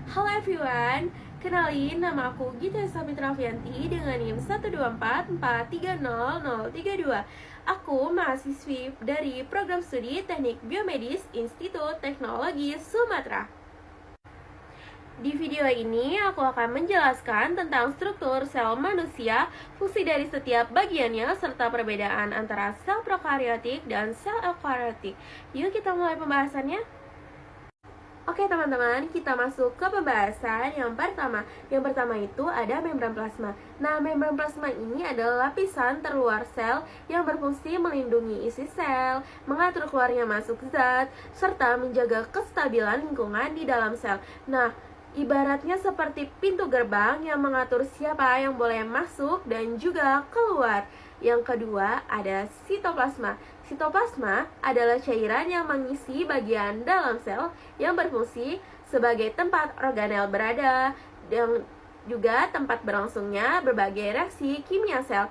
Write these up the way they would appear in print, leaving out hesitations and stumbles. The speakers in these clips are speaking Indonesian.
Halo everyone, kenalin nama aku Gita Sabitra Fianti dengan NIM 124430032. Aku mahasiswi dari program studi Teknik Biomedis Institut Teknologi Sumatera. Di video ini aku akan menjelaskan tentang struktur sel manusia, fungsi dari setiap bagiannya, serta perbedaan antara sel prokariotik dan sel eukariotik. Yuk kita mulai pembahasannya. Oke teman-teman, kita masuk ke pembahasan yang pertama. Yang pertama itu ada membran plasma. Nah, membran plasma ini adalah lapisan terluar sel yang berfungsi melindungi isi sel, mengatur keluarnya masuk zat, serta menjaga kestabilan lingkungan di dalam sel. Nah, ibaratnya seperti pintu gerbang yang mengatur siapa yang boleh masuk dan juga keluar. Yang kedua ada sitoplasma. Sitoplasma adalah cairan yang mengisi bagian dalam sel yang berfungsi sebagai tempat organel berada dan juga tempat berlangsungnya berbagai reaksi kimia sel.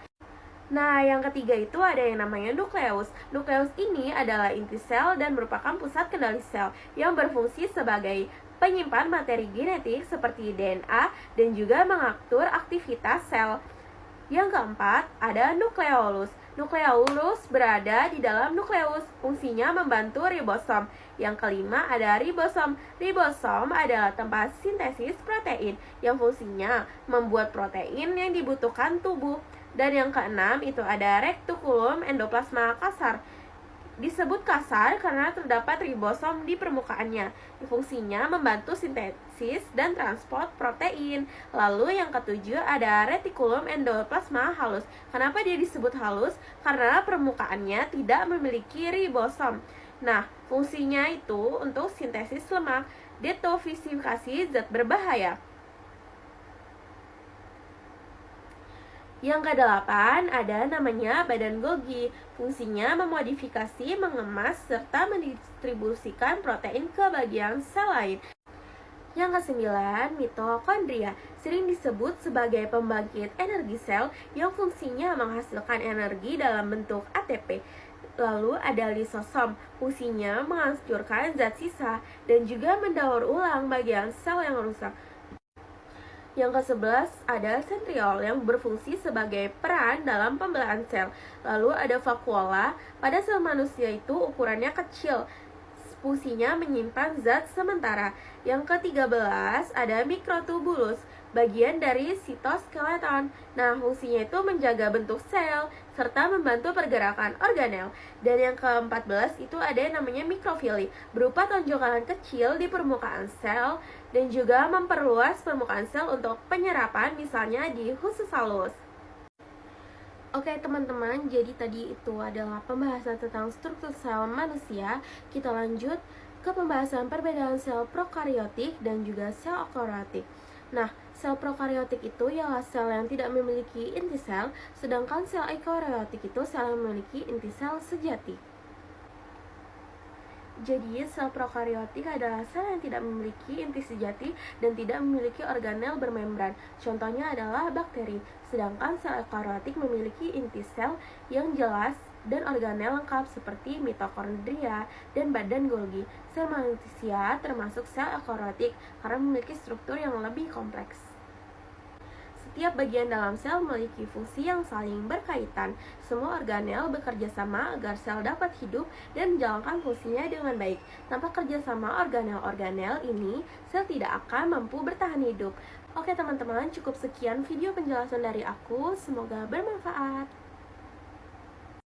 Nah, yang ketiga itu ada yang namanya nukleus. Nukleus ini adalah inti sel dan merupakan pusat kendali sel yang berfungsi sebagai penyimpan materi genetik seperti DNA dan juga mengatur aktivitas sel. Yang keempat, ada nukleolus. Nukleolus berada di dalam nukleus, fungsinya membantu ribosom. Yang kelima, ada ribosom. Ribosom adalah tempat sintesis protein, yang fungsinya membuat protein yang dibutuhkan tubuh. Dan yang keenam, itu ada retikulum endoplasma kasar. Disebut kasar karena terdapat ribosom di permukaannya. Fungsinya membantu sintesis dan transport protein. Lalu yang ketujuh ada retikulum endoplasma halus. Kenapa dia disebut halus? Karena permukaannya tidak memiliki ribosom. Nah, fungsinya itu untuk sintesis lemak, detoksifikasi zat berbahaya. Yang kedelapan ada namanya badan Golgi. Fungsinya memodifikasi, mengemas, serta mendistribusikan protein ke bagian sel lain. Yang kesembilan, mitokondria. Sering disebut sebagai pembangkit energi sel yang fungsinya menghasilkan energi dalam bentuk ATP. Lalu ada lisosom, fungsinya menghancurkan zat sisa dan juga mendaur ulang bagian sel yang rusak. Yang ke-11 ada sentriol yang berfungsi sebagai peran dalam pembelahan sel. Lalu ada vakuola. Pada sel manusia itu ukurannya kecil, fungsinya menyimpan zat sementara. Yang ke-13 ada mikrotubulus, bagian dari sitoskeleton. Nah, fungsinya itu menjaga bentuk sel serta membantu pergerakan organel. Dan yang ke-14 itu ada yang namanya mikrofili, berupa tonjokan kecil di permukaan sel dan juga memperluas permukaan sel untuk penyerapan, misalnya di usus halus. Oke teman-teman, jadi tadi itu adalah pembahasan tentang struktur sel manusia. Kita lanjut ke pembahasan perbedaan sel prokariotik dan juga sel eukariotik. Nah, sel prokariotik itu ialah sel yang tidak memiliki inti sel, sedangkan sel eukariotik itu sel yang memiliki inti sel sejati. Jadi, sel prokariotik adalah sel yang tidak memiliki inti sejati dan tidak memiliki organel bermembran. Contohnya adalah bakteri. Sedangkan sel eukariotik memiliki inti sel yang jelas dan organel lengkap seperti mitokondria dan badan Golgi. Sel manusia termasuk sel eukariotik karena memiliki struktur yang lebih kompleks. Setiap bagian dalam sel memiliki fungsi yang saling berkaitan. Semua organel bekerja sama agar sel dapat hidup dan menjalankan fungsinya dengan baik. Tanpa kerjasama organel-organel ini, sel tidak akan mampu bertahan hidup. Oke teman-teman, cukup sekian video penjelasan dari aku. Semoga bermanfaat.